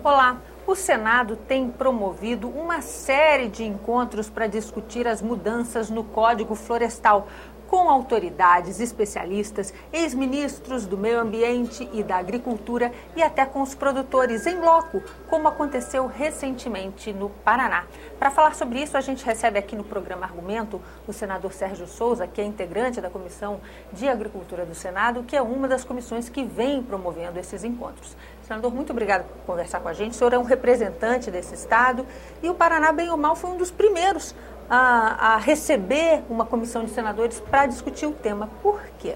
Olá, o Senado tem promovido uma série de encontros para discutir as mudanças no Código Florestal, com autoridades, especialistas, ex-ministros do Meio Ambiente e da Agricultura e até com os produtores em loco, como aconteceu recentemente no Paraná. Para falar sobre isso, a gente recebe aqui no programa Argumento o senador Sérgio Souza, que é integrante da Comissão de Agricultura do Senado, que é uma das comissões que vem promovendo esses encontros. Senador, muito obrigado por conversar com a gente. O senhor é um representante desse estado e o Paraná, bem ou mal, foi um dos primeiros a receber uma comissão de senadores para discutir o tema. Por quê?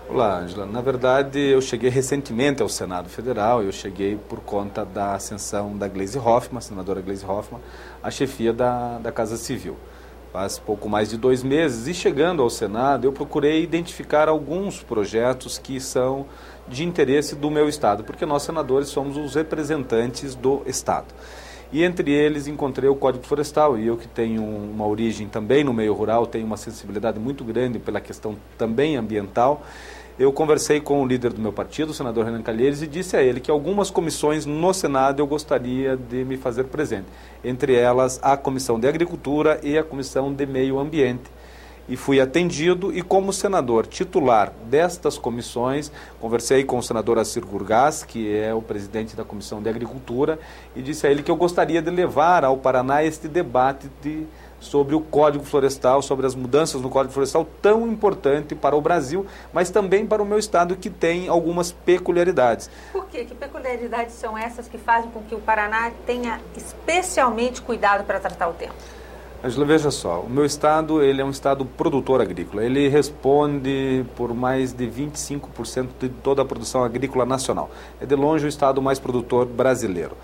Olá, Ângela. Na verdade, eu cheguei recentemente ao Senado Federal. Eu cheguei por conta da ascensão da Gleisi Hoffmann, senadora Gleisi Hoffmann, à chefia da Casa Civil. Faz pouco mais de 2 meses e chegando ao Senado, eu procurei identificar alguns projetos que são de interesse do meu estado, porque nós senadores somos os representantes do estado. E entre eles encontrei o Código Florestal, e eu que tenho uma origem também no meio rural, tenho uma sensibilidade muito grande pela questão também ambiental. Eu conversei com o líder do meu partido, o senador Renan Calheiros, e disse a ele que algumas comissões no Senado eu gostaria de me fazer presente. Entre elas, a Comissão de Agricultura e a Comissão de Meio Ambiente. E fui atendido e, como senador titular destas comissões, conversei com o senador Assir Gurgás, que é o presidente da Comissão de Agricultura, e disse a ele que eu gostaria de levar ao Paraná este debate sobre o Código Florestal, sobre as mudanças no Código Florestal, tão importante para o Brasil, mas também para o meu estado, que tem algumas peculiaridades. Por quê? Que peculiaridades são essas que fazem com que o Paraná tenha especialmente cuidado para tratar o tema? Angela, veja só, o meu estado ele é um estado produtor agrícola, ele responde por mais de 25% de toda a produção agrícola nacional. É de longe o estado mais produtor brasileiro.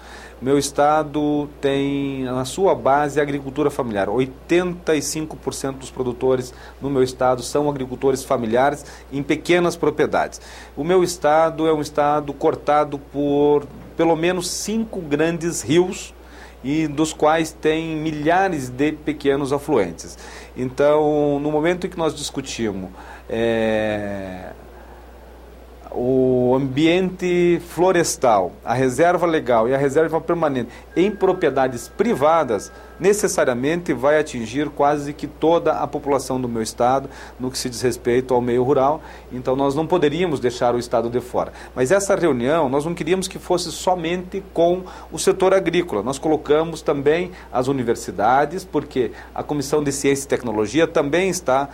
Meu estado tem na sua base a agricultura familiar. 85% dos produtores no meu estado são agricultores familiares em pequenas propriedades. O meu estado é um estado cortado por pelo menos 5 grandes rios, e dos quais tem milhares de pequenos afluentes. Então, no momento em que nós discutimos o ambiente florestal, a reserva legal e a reserva permanente em propriedades privadas, necessariamente vai atingir quase que toda a população do meu estado no que se diz respeito ao meio rural. Então nós não poderíamos deixar o estado de fora. Mas essa reunião nós não queríamos que fosse somente com o setor agrícola. Nós colocamos também as universidades, porque a Comissão de Ciência e Tecnologia também está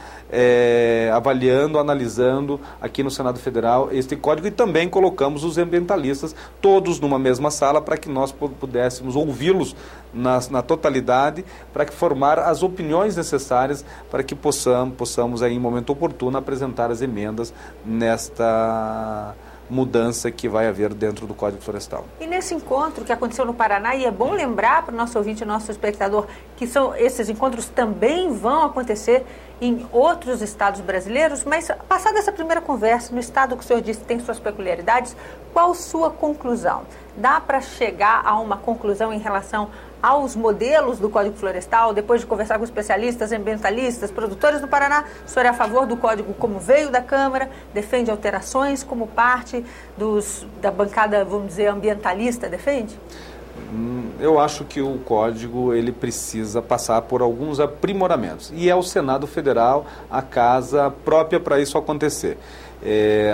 avaliando, analisando aqui no Senado Federal este código, e também colocamos os ambientalistas todos numa mesma sala para que nós pudéssemos ouvi-los na totalidade, para que formar as opiniões necessárias para que possamos aí, em momento oportuno, apresentar as emendas nesta mudança que vai haver dentro do Código Florestal. E nesse encontro que aconteceu no Paraná, e é bom lembrar para o nosso ouvinte e nosso espectador que esses encontros também vão acontecer em outros estados brasileiros, mas passada essa primeira conversa, no estado que o senhor disse tem suas peculiaridades, qual sua conclusão? Dá para chegar a uma conclusão em relação aos modelos do Código Florestal, depois de conversar com especialistas, ambientalistas, produtores do Paraná? O senhor é a favor do Código como veio da Câmara, defende alterações como parte da bancada, vamos dizer, ambientalista, defende? Eu acho que o Código ele precisa passar por alguns aprimoramentos, e é o Senado Federal a casa própria para isso acontecer.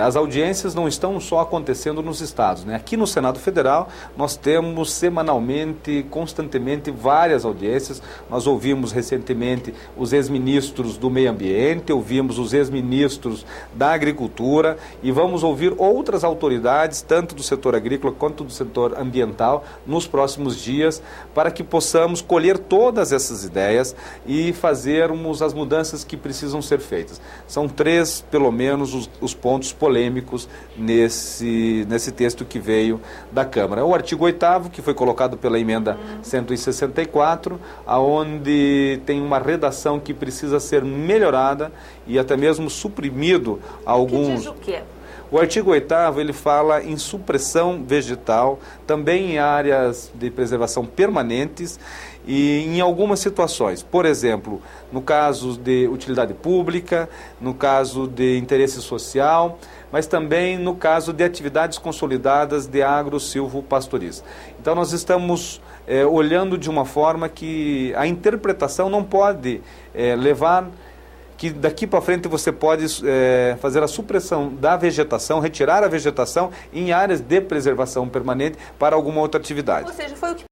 As audiências não estão só acontecendo nos estados, né? Aqui no Senado Federal nós temos semanalmente, constantemente, várias audiências. Nós ouvimos recentemente os ex-ministros do Meio Ambiente, ouvimos os ex-ministros da Agricultura, e vamos ouvir outras autoridades, tanto do setor agrícola quanto do setor ambiental, nos próximos dias, para que possamos colher todas essas ideias e fazermos as mudanças que precisam ser feitas. São 3, pelo menos, os pontos polêmicos nesse texto que veio da Câmara. O artigo 8º, que foi colocado pela emenda 164, aonde tem uma redação que precisa ser melhorada e até mesmo suprimido alguns... Que diz o quê? O artigo 8º, ele fala em supressão vegetal, também em áreas de preservação permanentes e em algumas situações. Por exemplo, no caso de utilidade pública, no caso de interesse social, mas também no caso de atividades consolidadas de agro-silvo-pastoris. Então nós estamos olhando de uma forma que a interpretação não pode levar que daqui para frente você pode fazer a supressão da vegetação, retirar a vegetação em áreas de preservação permanente para alguma outra atividade. Ou seja, foi o que